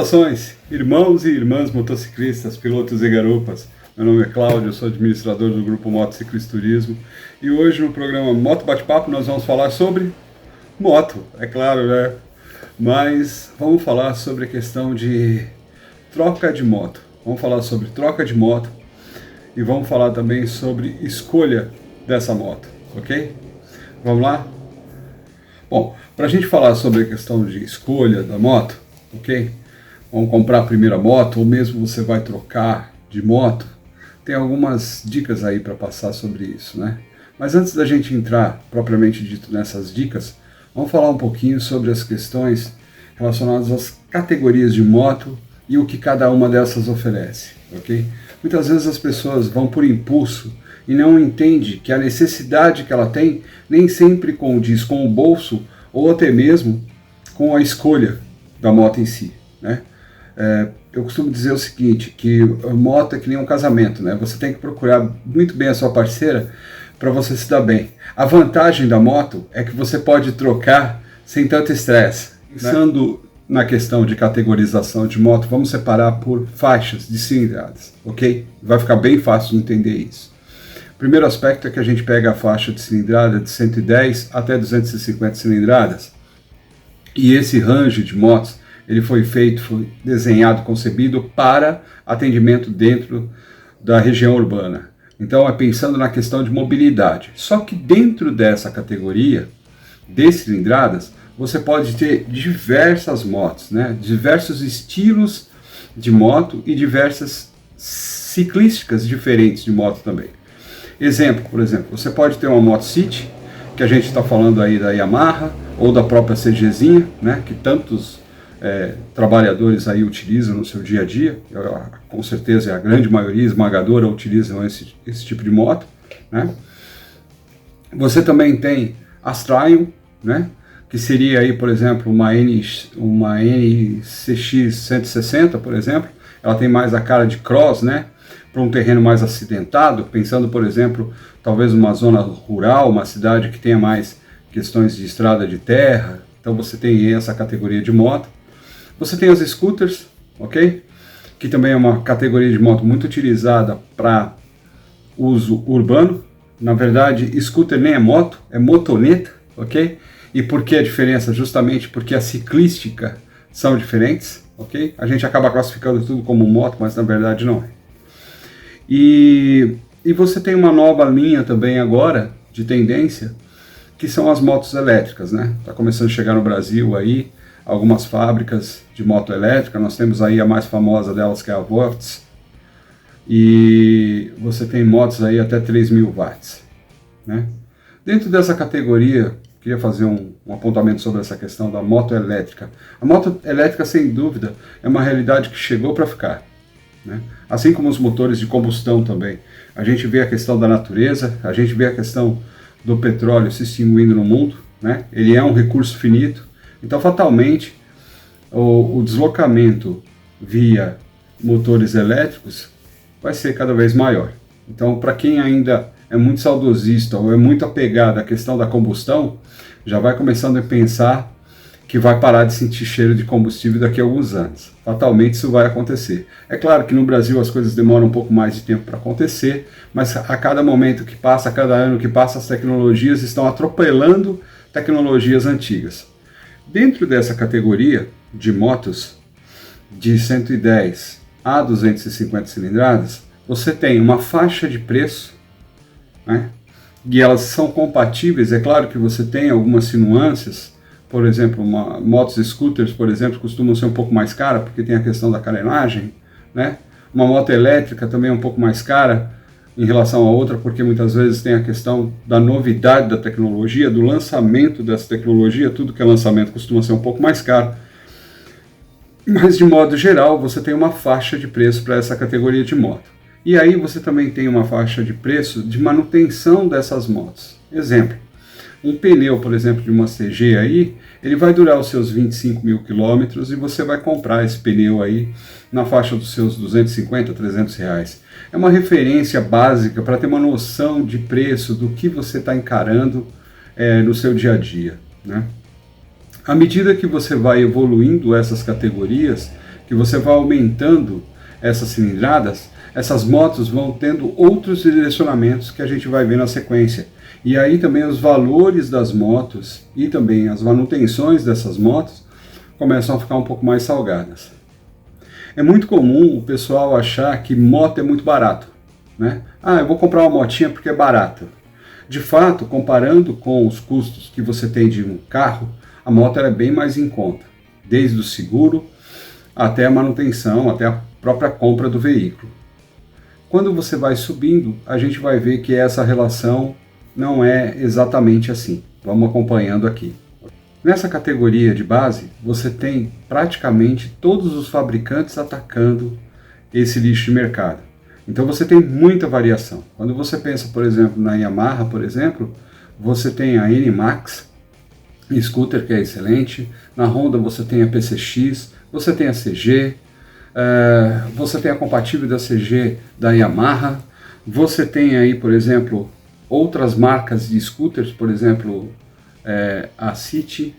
Saudações, irmãos e irmãs motociclistas, pilotos e garupas. Meu nome é Cláudio, eu sou administrador do grupo Motociclisturismo e hoje no programa Moto Bate-Papo nós vamos falar sobre moto, é claro, né? Mas vamos falar sobre a questão de troca de moto. Vamos falar sobre troca de moto e vamos falar também sobre escolha dessa moto, ok? Vamos lá? Bom, para a gente falar sobre a questão de escolha da moto, ok? Vamos comprar a primeira moto ou mesmo você vai trocar de moto, tem algumas dicas aí para passar sobre isso, né? Mas antes da gente entrar propriamente dito nessas dicas, vamos falar um pouquinho sobre as questões relacionadas às categorias de moto e o que cada uma dessas oferece, ok? Muitas vezes as pessoas vão por impulso e não entendem que a necessidade que ela tem nem sempre condiz com o bolso ou até mesmo com a escolha da moto em si, né? Eu costumo dizer o seguinte, que a moto é que nem um casamento, né? Você tem que procurar muito bem a sua parceira para você se dar bem. A vantagem da moto é que você pode trocar sem tanto estresse. Pensando na questão de categorização de moto, vamos separar por faixas de cilindradas, ok? Vai ficar bem fácil de entender isso. O primeiro aspecto é que a gente pega a faixa de cilindrada de 110 até 250 cilindradas. E esse range de motos, ele foi desenhado, concebido para atendimento dentro da região urbana. Então é pensando na questão de mobilidade. Só que dentro dessa categoria de cilindradas, você pode ter diversas motos, né? Diversos estilos de moto e diversas ciclísticas diferentes de moto também. Exemplo, por exemplo, você pode ter uma moto City, que a gente está falando aí da Yamaha, ou da própria CGzinha, né? Que tantos trabalhadores aí utilizam no seu dia a dia. Com certeza a grande maioria esmagadora utilizam esse tipo de moto, né? Você também tem as Triumph, né? Que seria aí, por exemplo, uma NCX 160, por exemplo. Ela tem mais a cara de cross, né? Para um terreno mais acidentado, pensando, por exemplo, talvez uma zona rural, uma cidade que tenha mais questões de estrada de terra. Então você tem essa categoria de moto. Você tem as scooters, ok? Que também é uma categoria de moto muito utilizada para uso urbano. Na verdade, scooter nem é moto, é motoneta, ok? E por que a diferença? Justamente porque a ciclística são diferentes, ok? A gente acaba classificando tudo como moto, mas na verdade não é. E você tem uma nova linha também agora, de tendência, que são as motos elétricas, né? Está começando a chegar no Brasil aí, algumas fábricas de moto elétrica. Nós temos aí a mais famosa delas, que é a Vortex, e você tem motos aí até 3.000 watts, né? Dentro dessa categoria, queria fazer um apontamento sobre essa questão da moto elétrica. A moto elétrica, sem dúvida, é uma realidade que chegou para ficar, né? Assim como os motores de combustão também. A gente vê a questão da natureza, a gente vê a questão do petróleo se extinguindo no mundo, né? Ele é um recurso finito, então fatalmente o deslocamento via motores elétricos vai ser cada vez maior. Então, para quem ainda é muito saudosista ou é muito apegado à questão da combustão, já vai começando a pensar que vai parar de sentir cheiro de combustível daqui a alguns anos. Fatalmente isso vai acontecer. É claro que no Brasil as coisas demoram um pouco mais de tempo para acontecer, mas a cada momento que passa, a cada ano que passa, as tecnologias estão atropelando tecnologias antigas. Dentro dessa categoria de motos de 110 a 250 cilindradas, você tem uma faixa de preço, né? E elas são compatíveis. É claro que você tem algumas nuances. Por exemplo, motos scooters, por exemplo, costumam ser um pouco mais caras, porque tem a questão da carenagem, né? Uma moto elétrica também é um pouco mais cara em relação a outra, porque muitas vezes tem a questão da novidade da tecnologia, do lançamento dessa tecnologia. Tudo que é lançamento costuma ser um pouco mais caro. Mas, de modo geral, você tem uma faixa de preço para essa categoria de moto. E aí você também tem uma faixa de preço de manutenção dessas motos. Exemplo, um pneu, por exemplo, de uma CG aí, ele vai durar os seus 25.000 quilômetros e você vai comprar esse pneu aí na faixa dos seus 250, 300 reais. É uma referência básica para ter uma noção de preço do que você está encarando no seu dia a dia, né? À medida que você vai evoluindo essas categorias, que você vai aumentando essas cilindradas, essas motos vão tendo outros direcionamentos que a gente vai ver na sequência. E aí também os valores das motos e também as manutenções dessas motos começam a ficar um pouco mais salgadas. É muito comum o pessoal achar que moto é muito barato, né? Ah, eu vou comprar uma motinha porque é barata. De fato, comparando com os custos que você tem de um carro, a moto é bem mais em conta, desde o seguro até a manutenção, até a própria compra do veículo. Quando você vai subindo, a gente vai ver que essa relação não é exatamente assim. Vamos acompanhando aqui. Nessa categoria de base, você tem praticamente todos os fabricantes atacando esse nicho de mercado. Então você tem muita variação. Quando você pensa, por exemplo, na Yamaha, por exemplo, você tem a NMAX Scooter, que é excelente. Na Honda você tem a PCX, você tem a CG, você tem a compatível da CG da Yamaha, você tem aí, por exemplo, outras marcas de scooters, por exemplo, a City,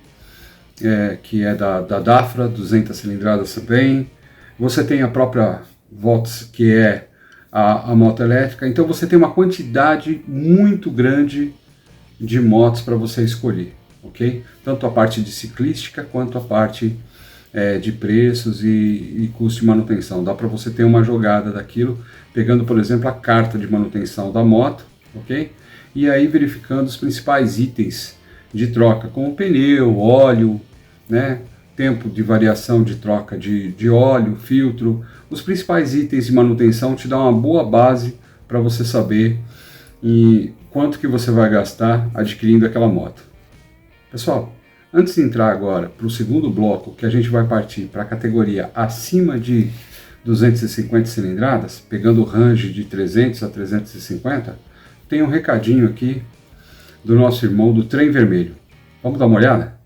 que é da Dafra, 200 cilindradas também. Você tem a própria Volts, que é a moto elétrica. Então você tem uma quantidade muito grande de motos para você escolher, ok? Tanto a parte de ciclística quanto a parte de preços e custo de manutenção. Dá para você ter uma jogada daquilo, pegando, por exemplo, a carta de manutenção da moto, ok? E aí verificando os principais itens de troca, como pneu, óleo, né? Tempo de variação de troca de óleo, filtro. Os principais itens de manutenção te dão uma boa base para você saber quanto que você vai gastar adquirindo aquela moto. Pessoal, antes de entrar agora para o segundo bloco, que a gente vai partir para a categoria acima de 250 cilindradas, pegando o range de 300 a 350, tem um recadinho aqui do nosso irmão do Trem Vermelho. Vamos dar uma olhada?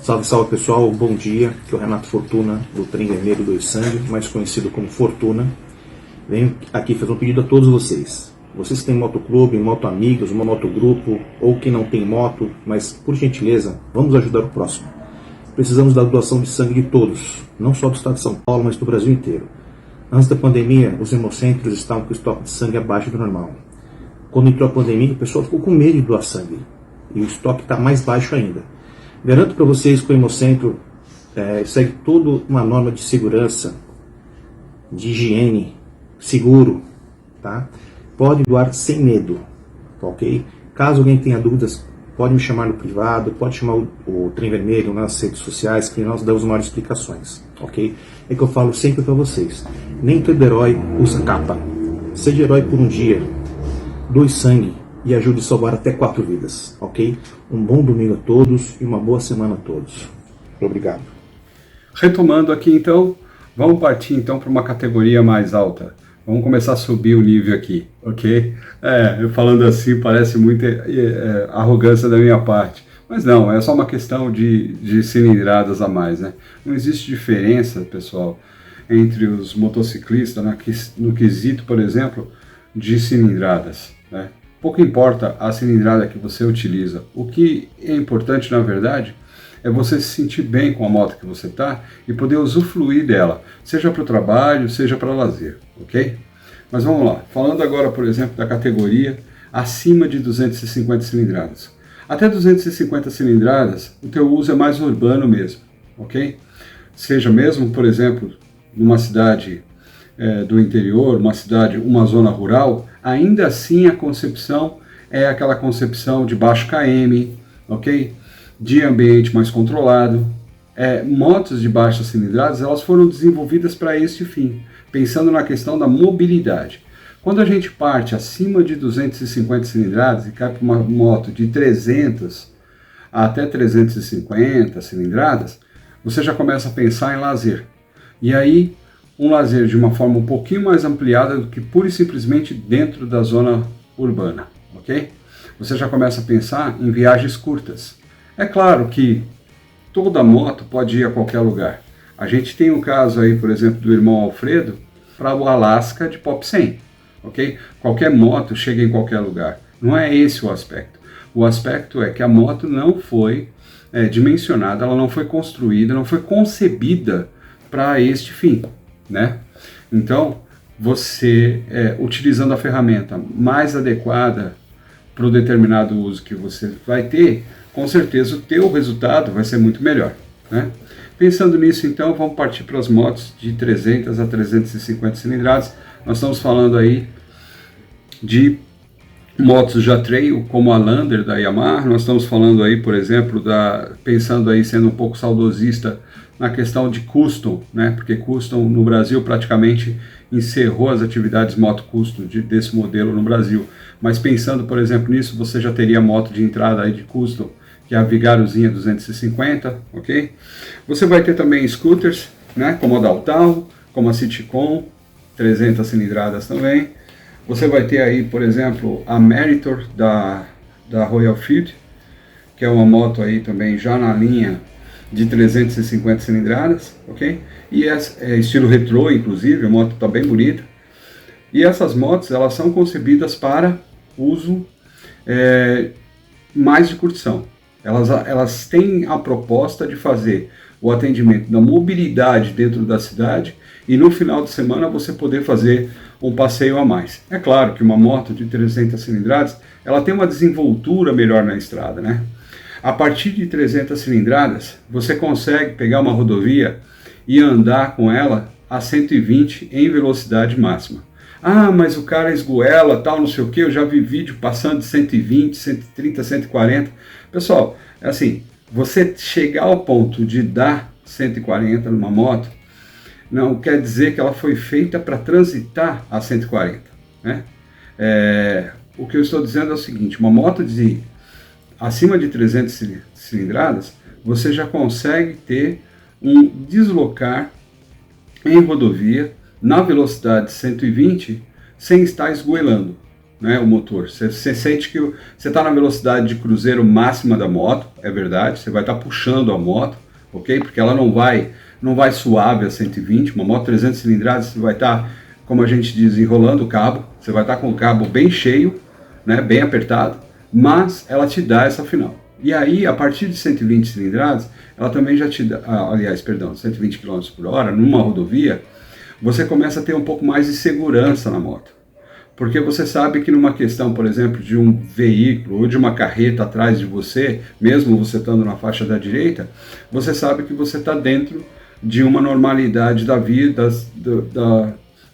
Salve, salve pessoal, bom dia, aqui é o Renato Fortuna, do Trem Vermelho do Sangue, mais conhecido como Fortuna. Venho aqui fazer um pedido a todos vocês. Vocês que têm motoclube, moto amigos, uma motogrupo, ou que não tem moto, mas por gentileza, vamos ajudar o próximo. Precisamos da doação de sangue de todos, não só do estado de São Paulo, mas do Brasil inteiro. Antes da pandemia, os hemocentros estavam com o estoque de sangue abaixo do normal. Quando entrou a pandemia, o pessoal ficou com medo de doar sangue, e o estoque está mais baixo ainda. Garanto para vocês que o Hemocentro segue toda uma norma de segurança, de higiene, seguro, tá? Pode doar sem medo, tá, ok? Caso alguém tenha dúvidas, pode me chamar no privado, pode chamar o Trem Vermelho nas redes sociais, que nós damos maiores explicações, ok? É que eu falo sempre para vocês, nem todo herói usa capa. Seja herói por um dia, doe sangue e ajude a salvar até 4 vidas, ok? Um bom domingo a todos e uma boa semana a todos. Obrigado. Retomando aqui então, vamos partir então para uma categoria mais alta. Vamos começar a subir o nível aqui, ok? Eu falando assim parece muita arrogância da minha parte, mas não, é só uma questão de cilindradas a mais, né? Não existe diferença, pessoal, entre os motociclistas no quesito, por exemplo, de cilindradas, né? Pouco importa a cilindrada que você utiliza. O que é importante, na verdade, é você se sentir bem com a moto que você está e poder usufruir dela, seja para o trabalho, seja para lazer, ok? Mas vamos lá, falando agora, por exemplo, da categoria acima de 250 cilindradas. Até 250 cilindradas, o teu uso é mais urbano mesmo, ok? Seja mesmo, por exemplo, numa cidade do interior, uma zona rural, ainda assim a concepção é aquela concepção de baixo km, ok? De ambiente mais controlado. Motos de baixas cilindradas, elas foram desenvolvidas para este fim, pensando na questão da mobilidade. Quando a gente parte acima de 250 cilindradas e cai para uma moto de 300 até 350 cilindradas, você já começa a pensar em lazer. E aí, um lazer de uma forma um pouquinho mais ampliada do que pura e simplesmente dentro da zona urbana, ok? Você já começa a pensar em viagens curtas. É claro que toda moto pode ir a qualquer lugar. A gente tem o caso aí, por exemplo, do irmão Alfredo para o Alasca de Pop 100, ok? Qualquer moto chega em qualquer lugar. Não é esse o aspecto. O aspecto é que a moto não foi dimensionada, ela não foi construída, não foi concebida para este fim, né? Então, você, utilizando a ferramenta mais adequada para o determinado uso que você vai ter, com certeza o teu resultado vai ser muito melhor, né? Pensando nisso, então, vamos partir para as motos de 300 a 350 cilindradas. Nós estamos falando aí de motos já trail, como a Lander da Yamaha. Nós estamos falando aí, por exemplo, pensando aí, sendo um pouco saudosista, na questão de custom, né? Porque custom no Brasil praticamente encerrou as atividades moto custom desse modelo no Brasil. Mas pensando, por exemplo, nisso, você já teria moto de entrada aí de custom, que é a Vigariozinha 250, ok? Você vai ter também scooters, né? Como a Daltal, como a Citicon, 300 cilindradas também. Você vai ter aí, por exemplo, a Meritor da Royal Field, que é uma moto aí também já na linha de 350 cilindradas, ok? E é estilo retrô, inclusive, a moto está bem bonita. E essas motos, elas são concebidas para uso mais de curtição. Elas têm a proposta de fazer o atendimento da mobilidade dentro da cidade e no final de semana você poder fazer um passeio a mais. É claro que uma moto de 300 cilindradas, ela tem uma desenvoltura melhor na estrada, né? A partir de 300 cilindradas, você consegue pegar uma rodovia e andar com ela a 120 em velocidade máxima. Ah, mas o cara esgoela, tal, não sei o que, eu já vi vídeo passando de 120, 130, 140. Pessoal, é assim, você chegar ao ponto de dar 140 numa moto, não quer dizer que ela foi feita para transitar a 140, né? O que eu estou dizendo é o seguinte, uma moto de acima de 300 cilindradas, você já consegue ter um deslocar em rodovia na velocidade 120 sem estar esgoelando, né, o motor. Você sente que você está na velocidade de cruzeiro máxima da moto, é verdade, você vai estar puxando a moto, ok? Porque ela não vai suave a 120, uma moto 300 cilindradas, você vai estar, como a gente diz, enrolando o cabo, você vai estar com o cabo bem cheio, né, bem apertado, mas ela te dá essa final. E aí, a partir de 120 cilindradas, ela também já te dá, 120 km por hora, numa rodovia, você começa a ter um pouco mais de segurança na moto. Porque você sabe que numa questão, por exemplo, de um veículo ou de uma carreta atrás de você, mesmo você estando na faixa da direita, você sabe que você está dentro de uma normalidade da via,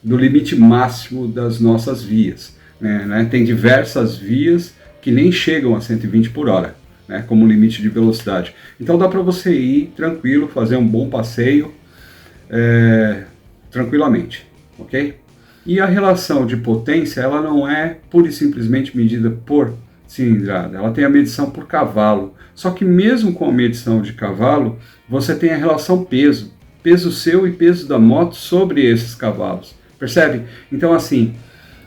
do limite máximo das nossas vias, né? Tem diversas vias que nem chegam a 120 por hora, né, como limite de velocidade. Então dá para você ir tranquilo, fazer um bom passeio tranquilamente, ok? E a relação de potência, ela não é pura e simplesmente medida por cilindrada, ela tem a medição por cavalo. Só que mesmo com a medição de cavalo, você tem a relação peso seu e peso da moto sobre esses cavalos, percebe? Então assim,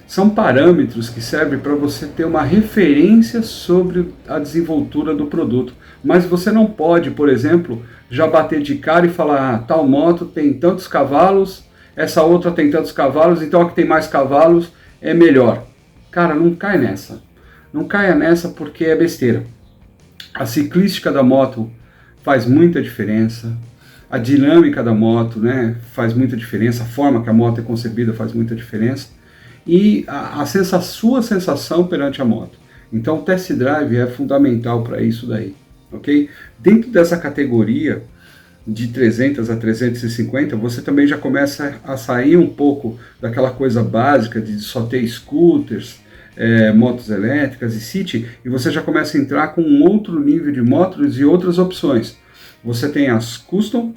são parâmetros que servem para você ter uma referência sobre a desenvoltura do produto. Mas você não pode, por exemplo, já bater de cara e falar, tal moto tem tantos cavalos, essa outra tem tantos cavalos, então a que tem mais cavalos é melhor. Cara, não cai nessa. Não caia nessa porque é besteira. A ciclística da moto faz muita diferença. A dinâmica da moto, né, faz muita diferença. A forma que a moto é concebida faz muita diferença. E a sua sensação perante a moto. Então o test drive é fundamental para isso daí, ok? Dentro dessa categoria de 300 a 350, você também já começa a sair um pouco daquela coisa básica de só ter scooters, motos elétricas e city, e você já começa a entrar com um outro nível de motos e outras opções. Você tem as custom,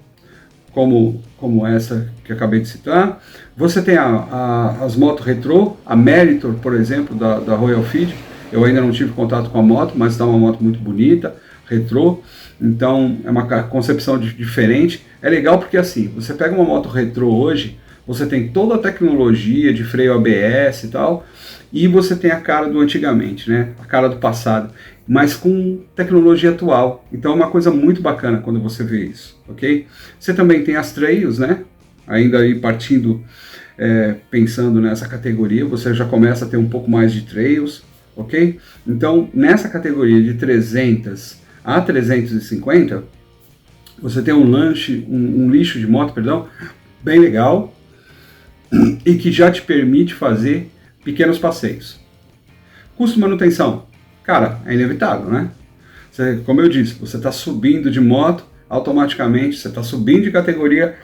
como essa que acabei de citar. Você tem as motos retrô, a Meritor, por exemplo, da Royal Field. Eu ainda não tive contato com a moto, mas está uma moto muito bonita, retrô. Então é uma concepção diferente. É legal porque assim, você pega uma moto retrô hoje, você tem toda a tecnologia de freio ABS e tal, e você tem a cara do antigamente, né? A cara do passado, mas com tecnologia atual. Então é uma coisa muito bacana quando você vê isso, ok? Você também tem as trails, né? Ainda aí partindo, pensando nessa categoria, você já começa a ter um pouco mais de trails, ok? Então nessa categoria de 300 a 350, você tem um lixo de moto, perdão, bem legal e que já te permite fazer pequenos passeios. Custo de manutenção, cara, é inevitável, né? Como eu disse, você está subindo de moto, automaticamente, você está subindo de categoria,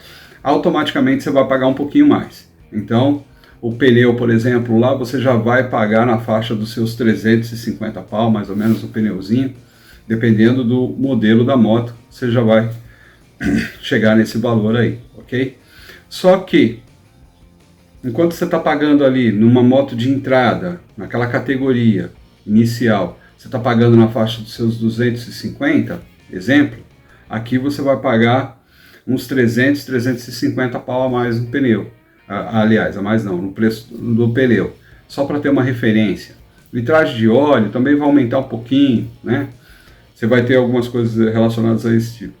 automaticamente você vai pagar um pouquinho mais. Então, o pneu, por exemplo, lá você já vai pagar na faixa dos seus 350 pau, mais ou menos, o pneuzinho. Dependendo do modelo da moto, você já vai chegar nesse valor aí, ok? Só que, enquanto você está pagando ali numa moto de entrada, naquela categoria inicial, você está pagando na faixa dos seus 250, exemplo, aqui você vai pagar uns 300, 350 pau a mais no pneu. Aliás, a mais não, no preço do pneu. Só para ter uma referência. Litragem de óleo também vai aumentar um pouquinho, né? Você vai ter algumas coisas relacionadas a esse tipo.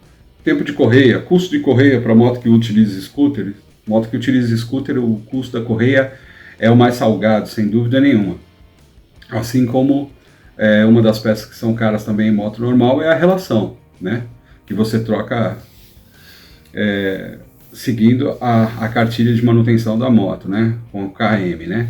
Tempo de correia, custo de correia para moto que utiliza scooter. Moto que utiliza scooter, o custo da correia é o mais salgado, sem dúvida nenhuma. Assim como uma das peças que são caras também em moto normal é a relação, né? Que você troca seguindo a cartilha de manutenção da moto, né? Com o KM, né?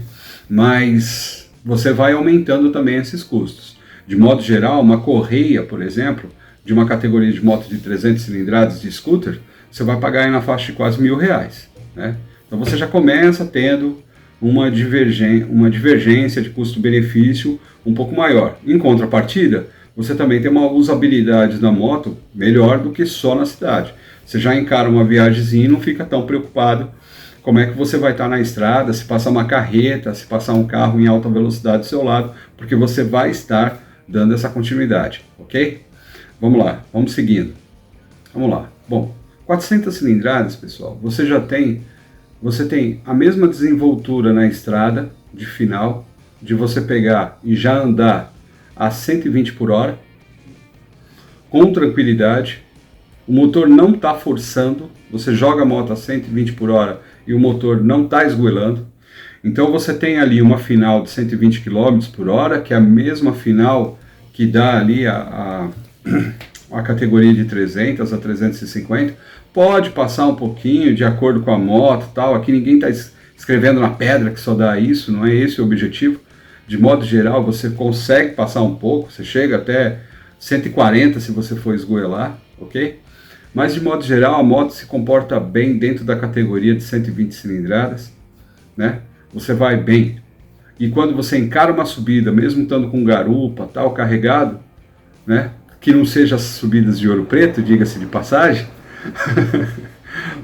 Mas você vai aumentando também esses custos. De modo geral, uma correia, por exemplo, de uma categoria de moto de 300 cilindradas de scooter, você vai pagar aí na faixa de quase R$1.000, né? Então você já começa tendo uma divergência de custo-benefício um pouco maior. Em contrapartida, você também tem uma usabilidade da moto melhor do que só na cidade. Você já encara uma viagemzinha e não fica tão preocupado como é que você vai estar na estrada, se passar uma carreta, se passar um carro em alta velocidade do seu lado, porque você vai estar dando essa continuidade, ok? Vamos lá, vamos seguindo. Vamos lá. Bom, 400 cilindradas, pessoal, você tem a mesma desenvoltura na estrada de final, de você pegar e já andar a 120 por hora, com tranquilidade. O motor não está forçando, você joga a moto a 120 por hora e o motor não está esgoelando. Então você tem ali uma final de 120 km por hora, que é a mesma final que dá ali a categoria de 300 a 350. Pode passar um pouquinho de acordo com a moto e tal. Aqui ninguém está escrevendo na pedra que só dá isso, não é esse o objetivo. De modo geral, você consegue passar um pouco, você chega até 140 se você for esgoelar, ok? Mas de modo geral, a moto se comporta bem dentro da categoria de 120 cilindradas, né? Você vai bem. E quando você encara uma subida, mesmo estando com garupa, tal, carregado, né? Que não seja as subidas de Ouro Preto, diga-se de passagem,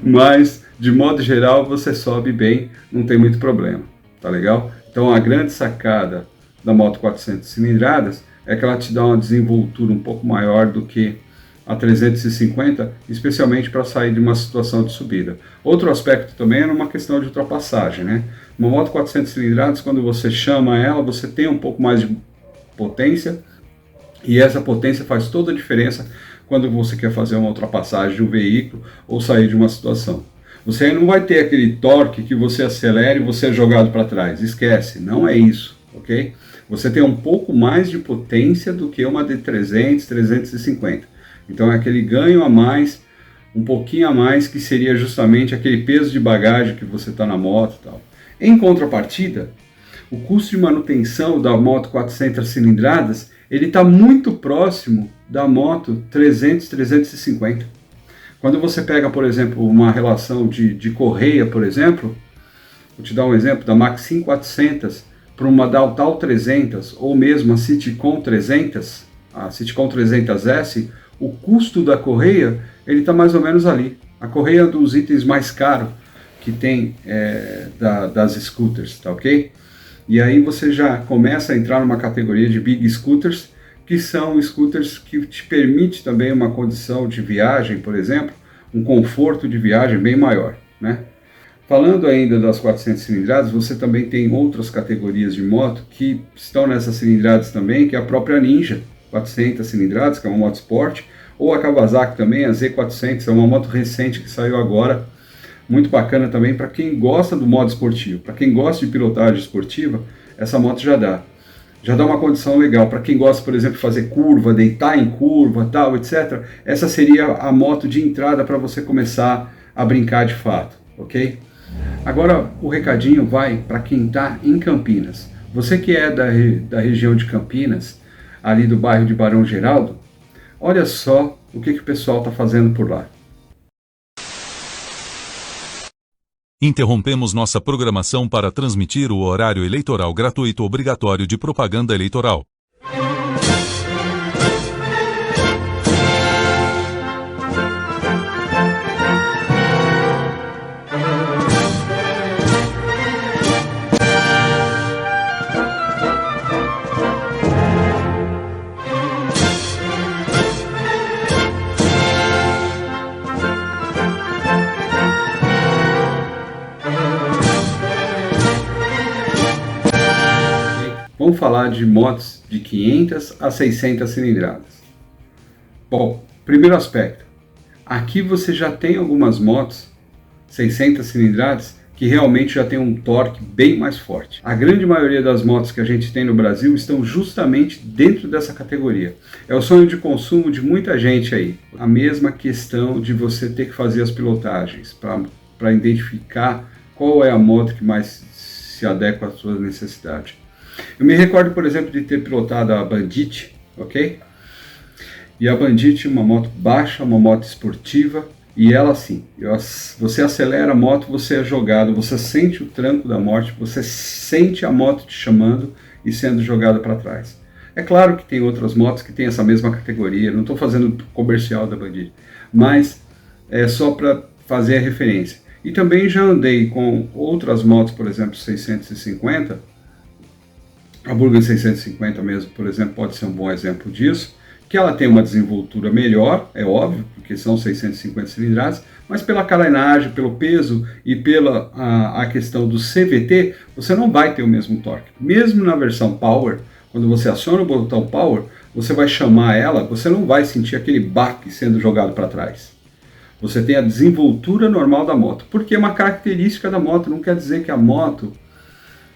mas de modo geral você sobe bem, não tem muito problema, tá legal? Então a grande sacada da moto 400 cilindradas é que ela te dá uma desenvoltura um pouco maior do que a 350, especialmente para sair de uma situação de subida. Outro aspecto também é uma questão de ultrapassagem, né? Uma moto 400 cilindradas, quando você chama ela, você tem um pouco mais de potência, e essa potência faz toda a diferença quando você quer fazer uma ultrapassagem de um veículo ou sair de uma situação. Você aí não vai ter aquele torque que você acelera e você é jogado para trás. Esquece, não é isso, ok? Você tem um pouco mais de potência do que uma de 300, 350. Então é aquele ganho a mais, um pouquinho a mais, que seria justamente aquele peso de bagagem que você está na moto e tal. Em contrapartida, o custo de manutenção da moto 400 cilindradas, ele está muito próximo da moto 300, 350. Quando você pega, por exemplo, uma relação de correia, por exemplo, vou te dar um exemplo da Maxim 400 para uma Daltal 300 ou mesmo a Citicon 300, a Citicon 300S, o custo da correia ele está mais ou menos ali. A correia é um dos itens mais caros que tem das scooters, tá ok? E aí você já começa a entrar numa categoria de big scooters, que são scooters que te permite também uma condição de viagem, por exemplo, um conforto de viagem bem maior, né? Falando ainda das 400 cilindradas, você também tem outras categorias de moto que estão nessas cilindradas também, que é a própria Ninja 400 cilindradas, que é uma moto esporte, ou a Kawasaki também, a Z400, é uma moto recente que saiu agora, muito bacana também para quem gosta do modo esportivo, para quem gosta de pilotagem esportiva, essa moto já dá. já dá uma condição legal. Para quem gosta, por exemplo, de fazer curva, deitar em curva, tal, etc. Essa seria a moto de entrada para você começar a brincar de fato, ok? Agora o recadinho vai para quem está em Campinas. Você que é da região de Campinas, ali do bairro de Barão Geraldo, olha só o que o pessoal está fazendo por lá. Interrompemos nossa programação para transmitir o horário eleitoral gratuito obrigatório de propaganda eleitoral. Vamos falar de motos de 500 a 600 cilindradas. Bom, primeiro aspecto. Aqui você já tem algumas motos 600 cilindradas que realmente já tem um torque bem mais forte. A grande maioria das motos que a gente tem no Brasil estão justamente dentro dessa categoria. É o sonho de consumo de muita gente aí. A mesma questão de você ter que fazer as pilotagens para identificar qual é a moto que mais se adequa às suas necessidades. Eu me recordo, por exemplo, de ter pilotado a Bandit, ok? E a Bandit é uma moto baixa, uma moto esportiva, e ela assim, você acelera a moto, você é jogado, você sente o tranco da morte, você sente a moto te chamando e sendo jogada para trás. É claro que tem outras motos que têm essa mesma categoria, não estou fazendo comercial da Bandit, mas é só para fazer a referência. E também já andei com outras motos, por exemplo, 650, a Burger 650 mesmo, por exemplo, pode ser um bom exemplo disso, que ela tem uma desenvoltura melhor, é óbvio, porque são 650 cilindradas, mas pela carenagem, pelo peso e pela a questão do CVT, você não vai ter o mesmo torque. Mesmo na versão Power, quando você aciona o botão Power, você vai chamar ela, você não vai sentir aquele baque sendo jogado para trás. Você tem a desenvoltura normal da moto, porque é uma característica da moto, não quer dizer que a moto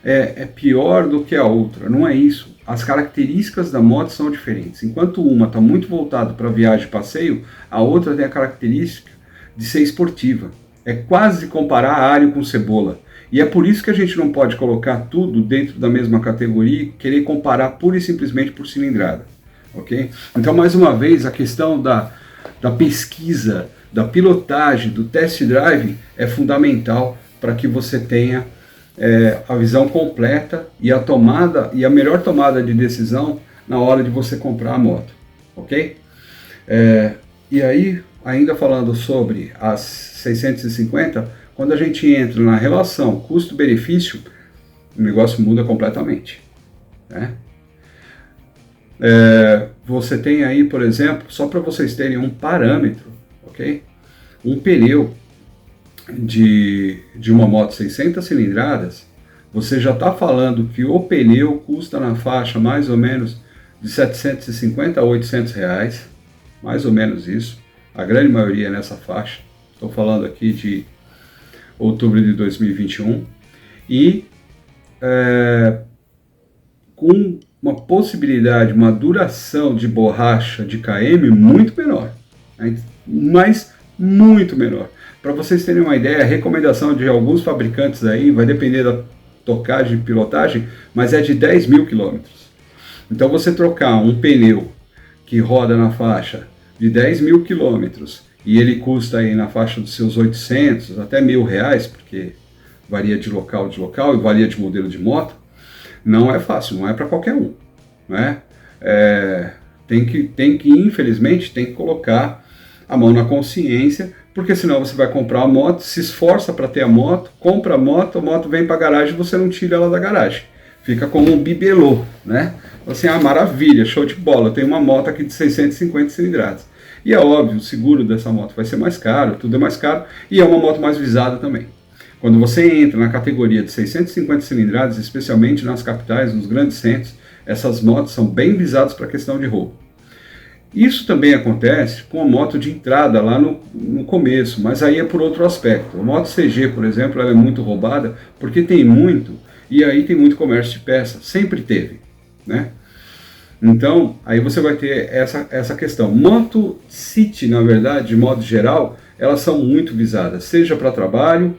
é pior do que a outra, não é isso. As características da moto são diferentes. Enquanto uma está muito voltada para viagem e passeio, a outra tem a característica de ser esportiva. É quase comparar alho com cebola. E é por isso que a gente não pode colocar tudo dentro da mesma categoria e querer comparar pura e simplesmente por cilindrada. Okay? Então, mais uma vez, a questão da pesquisa, da pilotagem, do test drive é fundamental para que você tenha a visão completa e a melhor tomada de decisão na hora de você comprar a moto, ok? E aí, ainda falando sobre as 650, quando a gente entra na relação custo-benefício, o negócio muda completamente, né? Você tem aí, por exemplo, só para vocês terem um parâmetro, ok? Um pneu de uma moto 600 cilindradas, você já está falando que o pneu custa na faixa mais ou menos de 750 a 800 reais, mais ou menos isso, a grande maioria nessa faixa. Estou falando aqui de outubro de 2021, e com uma possibilidade, uma duração de borracha de KM muito menor, né? Mas muito menor. Para vocês terem uma ideia, a recomendação de alguns fabricantes aí, vai depender da tocagem e pilotagem, mas é de 10 mil quilômetros. Então você trocar um pneu que roda na faixa de 10 mil quilômetros e ele custa aí na faixa dos seus 800 até R$1.000, porque varia de local e varia de modelo de moto, não é fácil, não é para qualquer um, né? Tem que, infelizmente, tem que colocar a mão na consciência, porque senão você vai comprar a moto, se esforça para ter a moto, compra a moto vem para a garagem e você não tira ela da garagem. Fica como um bibelô, né? Assim, maravilha, show de bola, eu tenho uma moto aqui de 650 cilindradas. E é óbvio, o seguro dessa moto vai ser mais caro, tudo é mais caro, e é uma moto mais visada também. Quando você entra na categoria de 650 cilindradas, especialmente nas capitais, nos grandes centros, essas motos são bem visadas para a questão de roubo. Isso também acontece com a moto de entrada lá no começo, mas aí é por outro aspecto. A moto CG, por exemplo, ela é muito roubada porque tem muito, e aí tem muito comércio de peça, sempre teve, né? Então, aí você vai ter essa questão. Moto City, na verdade, de modo geral, elas são muito visadas, seja para trabalho,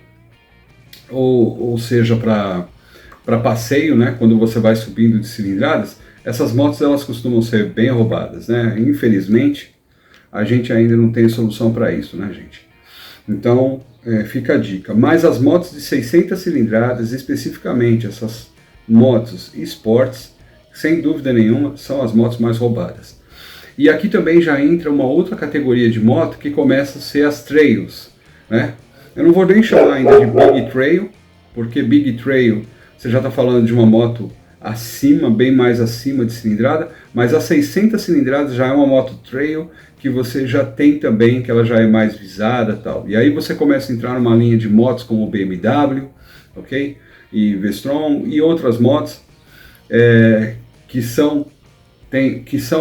ou seja para passeio, né? Quando você vai subindo de cilindradas, essas motos elas costumam ser bem roubadas, né? Infelizmente, a gente ainda não tem solução para isso, né, gente? Então, fica a dica. Mas as motos de 600 cilindradas, especificamente essas motos esportes, sem dúvida nenhuma, são as motos mais roubadas. E aqui também já entra uma outra categoria de moto que começa a ser as trails, né? Eu não vou nem chamar ainda de Big Trail, porque Big Trail você já está falando de uma moto acima, bem mais acima de cilindrada, mas a 600 cilindradas já é uma moto trail que você já tem também, que ela já é mais visada e tal. E aí você começa a entrar numa linha de motos como BMW, ok? E V-Strom e outras motos que são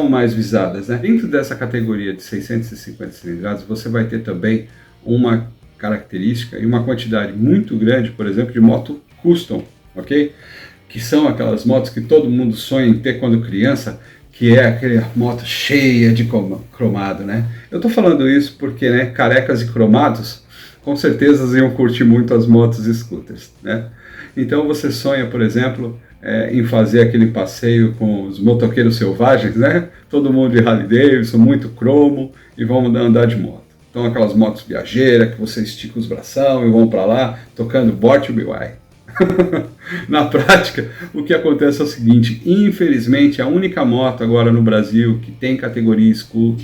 mais visadas, né? Dentro dessa categoria de 650 cilindradas, você vai ter também uma característica e uma quantidade muito grande, por exemplo, de moto custom, ok? Que são aquelas motos que todo mundo sonha em ter quando criança, que é aquela moto cheia de cromado, né? Eu tô falando isso porque, né, carecas e cromados com certeza iam curtir muito as motos scooters, né? Então você sonha, por exemplo, em fazer aquele passeio com os motoqueiros selvagens, né? Todo mundo de Harley Davidson, muito cromo, e vamos andar de moto. Então aquelas motos viajeiras que você estica os bração e vão para lá tocando Born to Be Wild. Na prática, o que acontece é o seguinte: infelizmente, a única moto agora no Brasil que tem categoria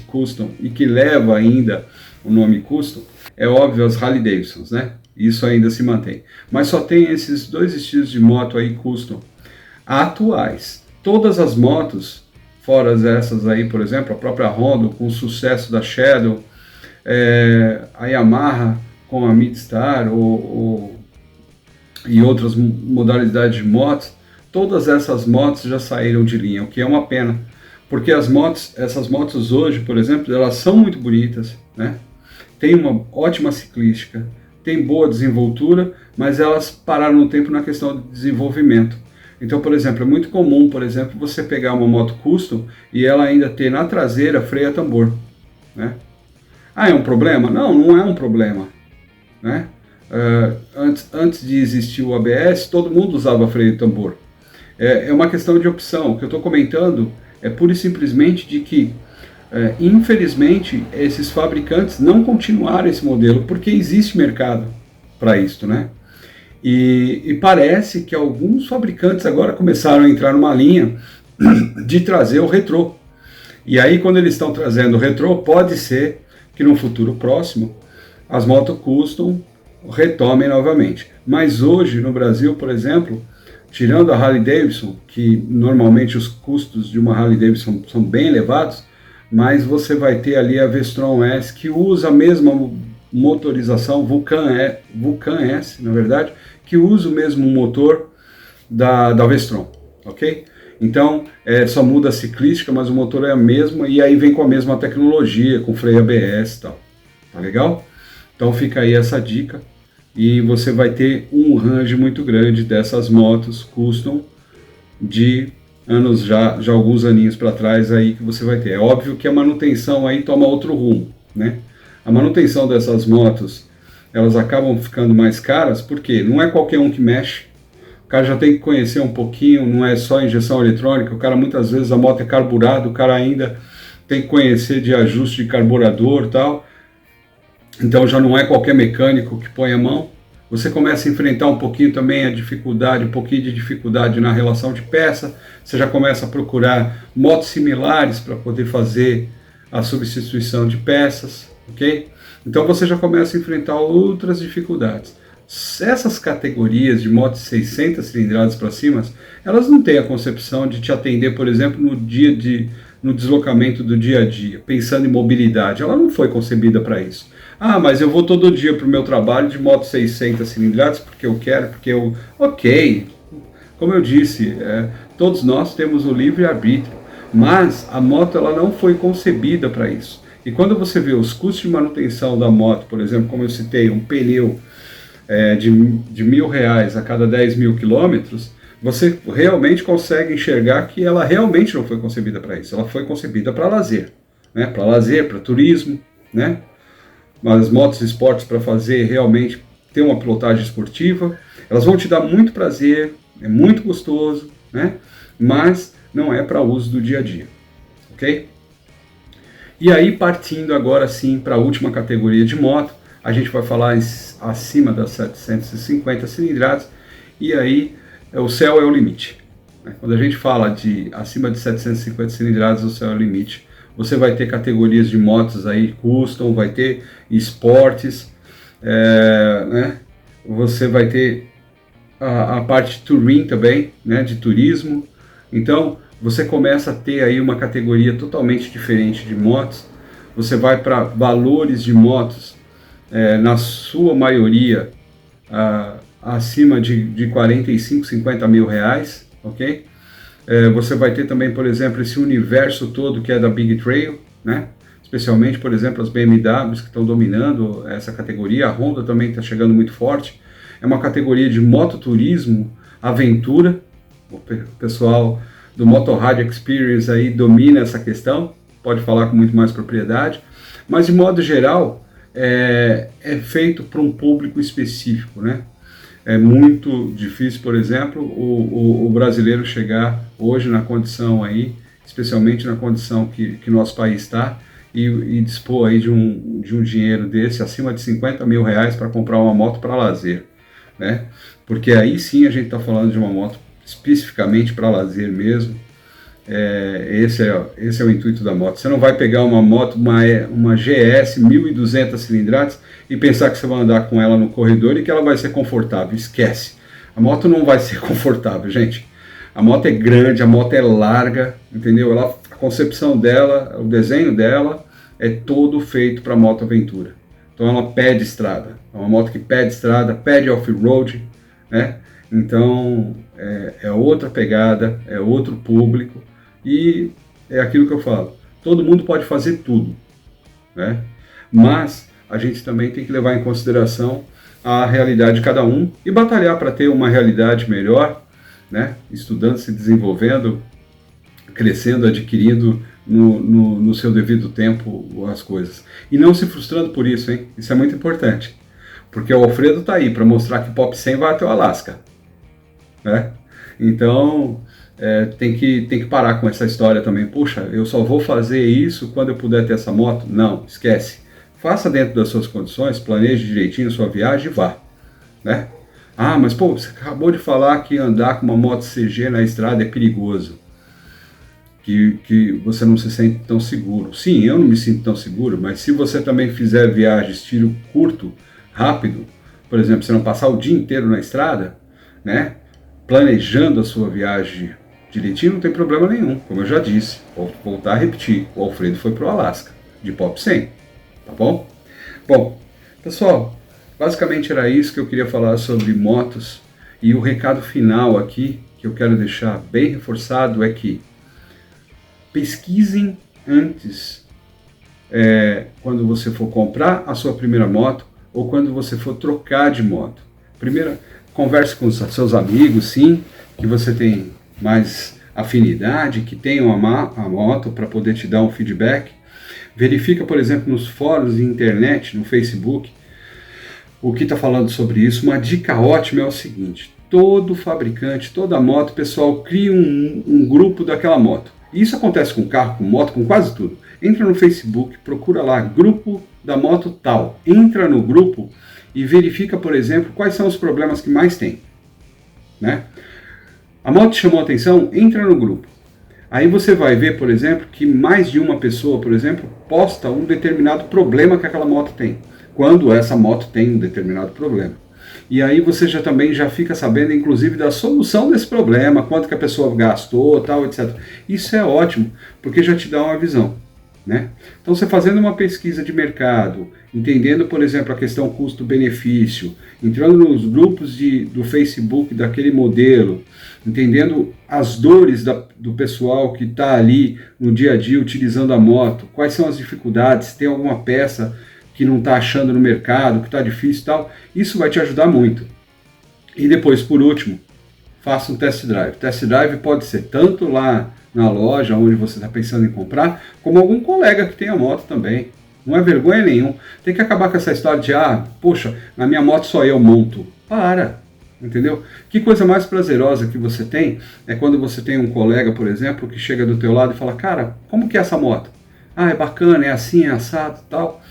custom e que leva ainda o nome custom, é óbvio, as Harley Davidsons, né? Isso ainda se mantém. Mas só tem esses dois estilos de moto aí custom atuais. Todas as motos, fora essas aí, por exemplo, a própria Honda, com o sucesso da Shadow, a Yamaha com a Midstar e outras modalidades de motos, todas essas motos já saíram de linha, o que é uma pena, porque essas motos hoje, por exemplo, elas são muito bonitas, né? Tem uma ótima ciclística, tem boa desenvoltura, mas elas pararam no tempo na questão de desenvolvimento. Então, por exemplo, é muito comum, por exemplo, você pegar uma moto custom e ela ainda ter na traseira freio a tambor, né? Ah, é um problema? Não, não é um problema, né? Antes de existir o ABS, todo mundo usava freio tambor. É uma questão de opção. O que eu estou comentando é pura e simplesmente de que, infelizmente, esses fabricantes não continuaram esse modelo, porque existe mercado para isso, né? E parece que alguns fabricantes agora começaram a entrar numa linha de trazer o retrô. E aí, quando eles estão trazendo o retrô, pode ser que no futuro próximo as motos custom retomem novamente. Mas hoje no Brasil, por exemplo, tirando a Harley Davidson, que normalmente os custos de uma Harley Davidson são bem elevados, mas você vai ter ali a V-Strom S, que usa a mesma motorização, Vulcan S, na verdade, que usa o mesmo motor da V-Strom, ok? Então, só muda a ciclística, mas o motor é a mesma, e aí vem com a mesma tecnologia, com freio ABS e tal. Tá legal? Então fica aí essa dica, e você vai ter um range muito grande dessas motos custom de anos já alguns aninhos para trás aí que você vai ter. É óbvio que a manutenção aí toma outro rumo, né? A manutenção dessas motos, elas acabam ficando mais caras, porque não é qualquer um que mexe. O cara já tem que conhecer um pouquinho, não é só injeção eletrônica, o cara muitas vezes a moto é carburada, o cara ainda tem que conhecer de ajuste de carburador e tal. Então já não é qualquer mecânico que põe a mão. Você começa a enfrentar um pouquinho também um pouquinho de dificuldade na relação de peça. Você já começa a procurar motos similares para poder fazer a substituição de peças, ok? Então você já começa a enfrentar outras dificuldades. Essas categorias de motos 600 cilindradas para cima, elas não têm a concepção de te atender, por exemplo, no deslocamento do dia a dia, pensando em mobilidade. Ela não foi concebida para isso. Ah, mas eu vou todo dia para o meu trabalho de moto 600 cilindradas porque eu quero, porque eu... Ok, como eu disse, todos nós temos o livre-arbítrio, mas a moto ela não foi concebida para isso. E quando você vê os custos de manutenção da moto, por exemplo, como eu citei, um pneu de R$1.000 a cada 10 mil quilômetros, você realmente consegue enxergar que ela realmente não foi concebida para isso. Ela foi concebida para lazer, né? Para lazer, para turismo, né? As motos esportes para fazer realmente ter uma pilotagem esportiva. Elas vão te dar muito prazer, é muito gostoso, né? Mas não é para uso do dia a dia, ok? E aí, partindo agora sim para a última categoria de moto, a gente vai falar acima das 750 cilindradas, e aí o céu é o limite. Quando a gente fala de acima de 750 cilindradas, o céu é o limite. Você vai ter categorias de motos aí, custom, vai ter esportes, né? Você vai ter a parte touring também, né? De turismo. Então, você começa a ter aí uma categoria totalmente diferente de motos. Você vai para valores de motos, na sua maioria, acima de 45, 50 mil reais, ok? Você vai ter também, por exemplo, esse universo todo que é da Big Trail, né? Especialmente, por exemplo, as BMWs que estão dominando essa categoria. A Honda também está chegando muito forte. É uma categoria de mototurismo, aventura. O pessoal do Motorrad Experience aí domina essa questão, pode falar com muito mais propriedade, mas de modo geral é feito para um público específico, né? É muito difícil, por exemplo, o brasileiro chegar hoje na condição aí, especialmente na condição que nosso país está, e dispor aí de um dinheiro desse, acima de 50 mil reais, para comprar uma moto para lazer, né? Porque aí sim a gente está falando de uma moto especificamente para lazer mesmo. Esse é o intuito da moto. Você não vai pegar uma moto, uma GS 1200 cilindradas e pensar que você vai andar com ela no corredor e que ela vai ser confortável. Esquece. A moto não vai ser confortável, gente. A moto é grande, a moto é larga, entendeu? A concepção dela, o desenho dela é todo feito para moto aventura. Então ela pede estrada. É uma moto que pede estrada, pede off-road, né? Então é outra pegada, é outro público. E é aquilo que eu falo, todo mundo pode fazer tudo, né? Mas a gente também tem que levar em consideração a realidade de cada um e batalhar para ter uma realidade melhor, né? Estudando, se desenvolvendo, crescendo, adquirindo no seu devido tempo as coisas. E não se frustrando por isso, hein? Isso é muito importante, porque o Alfredo está aí para mostrar que Pop 100 vai até o Alasca, né? Então tem que parar com essa história também. Puxa, eu só vou fazer isso quando eu puder ter essa moto. Não, esquece. Faça dentro das suas condições, planeje direitinho a sua viagem e vá, né? Ah, mas pô, você acabou de falar que andar com uma moto CG na estrada é perigoso, que você não se sente tão seguro. Sim, eu não me sinto tão seguro, mas se você também fizer viagens tiro curto, rápido, por exemplo, você não passar o dia inteiro na estrada, né? Planejando a sua viagem direitinho, não tem problema nenhum, como eu já disse. Vou voltar a repetir, o Alfredo foi para o Alasca, de Pop 100, tá bom? Bom, pessoal, basicamente era isso que eu queria falar sobre motos, e o recado final aqui, que eu quero deixar bem reforçado, é que pesquisem antes, quando você for comprar a sua primeira moto, ou quando você for trocar de moto. Primeiro, converse com os seus amigos, sim, que você tem mais afinidade, que tenham a moto para poder te dar um feedback. Verifica, por exemplo, nos fóruns de internet, no Facebook, o que está falando sobre isso. Uma dica ótima é o seguinte: todo fabricante, toda moto, pessoal, cria um grupo daquela moto. E isso acontece com carro, com moto, com quase tudo. Entra no Facebook, procura lá, grupo da moto tal. Entra no grupo e verifica, por exemplo, quais são os problemas que mais tem, né? A moto chamou a atenção, entra no grupo. Aí você vai ver, por exemplo, que mais de uma pessoa, por exemplo, posta um determinado problema que aquela moto tem, quando essa moto tem um determinado problema. E aí você também fica sabendo, inclusive, da solução desse problema, quanto que a pessoa gastou, tal, etc. Isso é ótimo, porque já te dá uma visão, né? Então, você fazendo uma pesquisa de mercado, entendendo, por exemplo, a questão custo-benefício, entrando nos grupos do Facebook daquele modelo, entendendo as dores do pessoal que está ali no dia a dia utilizando a moto, quais são as dificuldades, se tem alguma peça que não está achando no mercado, que está difícil e tal, isso vai te ajudar muito. E depois, por último, faça um test drive. Test drive pode ser tanto lá na loja onde você está pensando em comprar, como algum colega que tenha moto também. Não é vergonha nenhum. Tem que acabar com essa história de, poxa, na minha moto só eu monto. Para, entendeu? Que coisa mais prazerosa que você tem é quando você tem um colega, por exemplo, que chega do teu lado e fala, cara, como que é essa moto? É bacana, é assim, é assado e tal.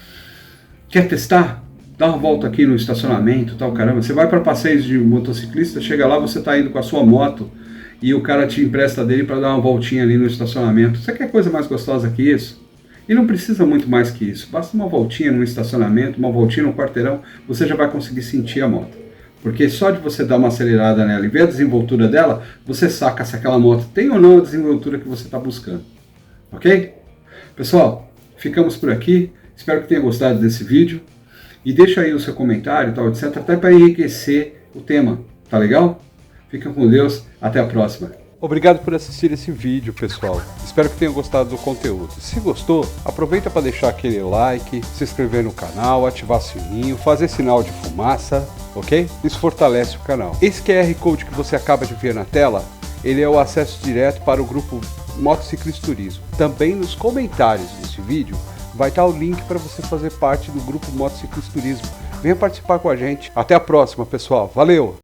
Quer testar? Dá uma volta aqui no estacionamento, tal, caramba. Você vai para passeios de motociclista, chega lá, você está indo com a sua moto e o cara te empresta dele para dar uma voltinha ali no estacionamento. Você quer coisa mais gostosa que isso? E não precisa muito mais que isso. Basta uma voltinha no estacionamento, uma voltinha no quarteirão, você já vai conseguir sentir a moto. Porque só de você dar uma acelerada nela e ver a desenvoltura dela, você saca se aquela moto tem ou não a desenvoltura que você está buscando. Ok? Pessoal, ficamos por aqui. Espero que tenha gostado desse vídeo. E deixa aí o seu comentário, tal, etc. Até para enriquecer o tema. Tá legal? Fica com Deus. Até a próxima. Obrigado por assistir esse vídeo, pessoal. Espero que tenham gostado do conteúdo. Se gostou, aproveita para deixar aquele like, se inscrever no canal, ativar o sininho, fazer sinal de fumaça, ok? Isso fortalece o canal. Esse QR Code que você acaba de ver na tela, ele é o acesso direto para o grupo Motociclisturismo. Também nos comentários desse vídeo vai estar o link para você fazer parte do grupo Motociclisturismo. Venha participar com a gente. Até a próxima, pessoal. Valeu!